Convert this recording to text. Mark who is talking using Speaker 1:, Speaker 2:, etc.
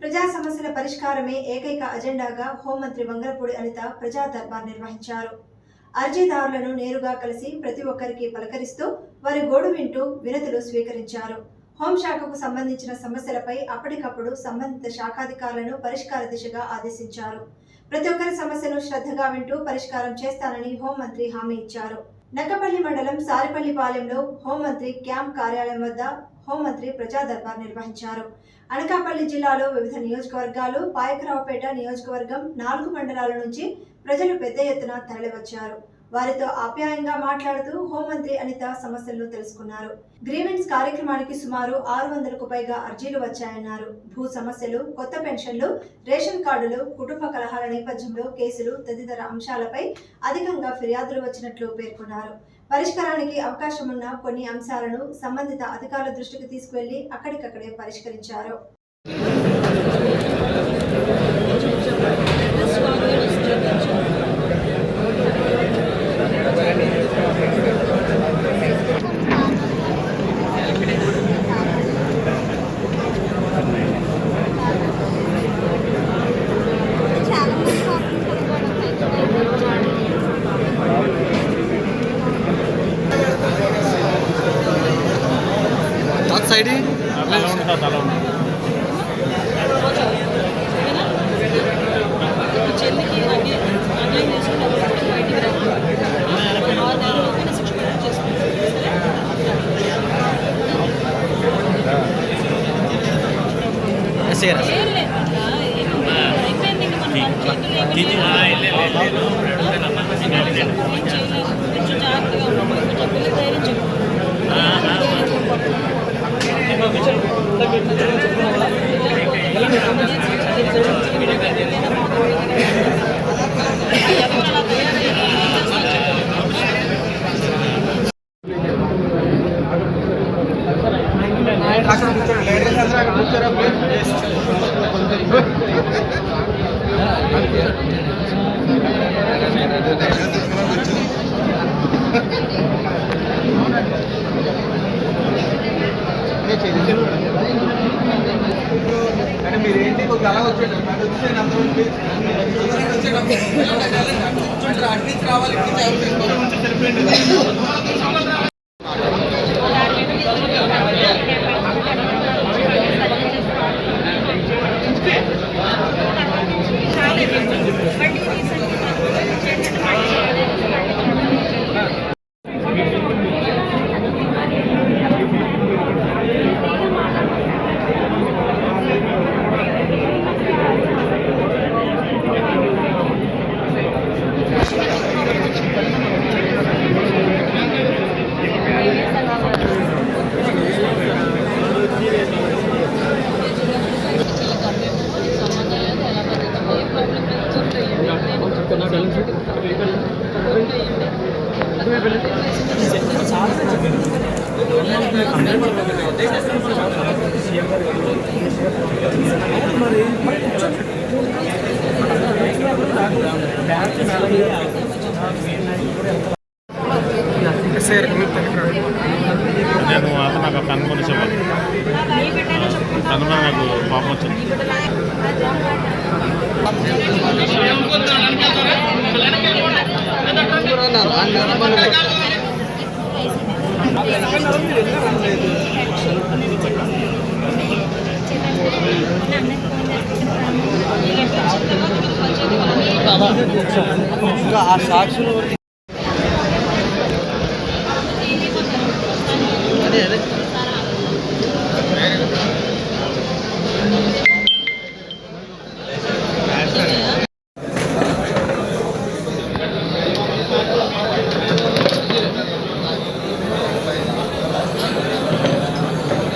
Speaker 1: ప్రజా సమస్యల పరిష్కారమే ఏకైక అజెండాగా హోంమంత్రి వంగలపూడి అనిత ప్రజా దర్బార్ నిర్వహించారు. అర్జీదారులను నేరుగా కలిసి ప్రతి ఒక్కరికి పలకరిస్తూ వారి గోడు వింటూ వినతులు స్వీకరించారు. హోంశాఖకు సంబంధించిన సమస్యలపై అప్పటికప్పుడు సంబంధిత శాఖాధికారులను పరిష్కార దిశగా ఆదేశించారు. ప్రతి ఒక్కరి సమస్యను శ్రద్ధగా వింటూ పరిష్కారం చేస్తానని హోంమంత్రి హామీ ఇచ్చారు. నక్కపల్లి మండలం సారిపల్లిపాలెంలో హోంమంత్రి క్యాంప్ కార్యాలయం వద్ద హోంమంత్రి ప్రజా దర్బార్ నిర్వహించారు. అనకాపల్లి జిల్లాలో వివిధ నియోజకవర్గాలు, పాయకరావుపేట నియోజకవర్గం 4 మండలాల నుంచి ప్రజలు పెద్ద ఎత్తున తరలివచ్చారు. వారితో ఆప్యాయంగా మాట్లాడుతూ హోంమంత్రి అనిత సమస్యలను తెలుసుకున్నారు. గ్రీవెన్స్ కార్యక్రమానికి సుమారు 600కు పైగా అర్జీలు వచ్చాయన్నారు. భూ సమస్యలు, కొత్త పెన్షన్లు, రేషన్ కార్డులు, కుటుంబ కలహాల నేపథ్యంలో కేసులు తదితర అంశాలపై అధికంగా ఫిర్యాదులు వచ్చినట్లు పేర్కొన్నారు. పరిష్కారానికి అవకాశం ఉన్న కొన్ని అంశాలను సంబంధిత అధికారుల దృష్టికి తీసుకువెళ్లి అక్కడికక్కడే పరిష్కరించారు.
Speaker 2: సైడ్ మీరేంటి కొంచెం అలా వచ్చేటప్పుడు అట్నుంచి రావాలి.
Speaker 3: నేను నాకు కనుగొని చెప్పాలి కనుగొని నాకు పాపం వచ్చింది.
Speaker 2: ఆ సాక్షులు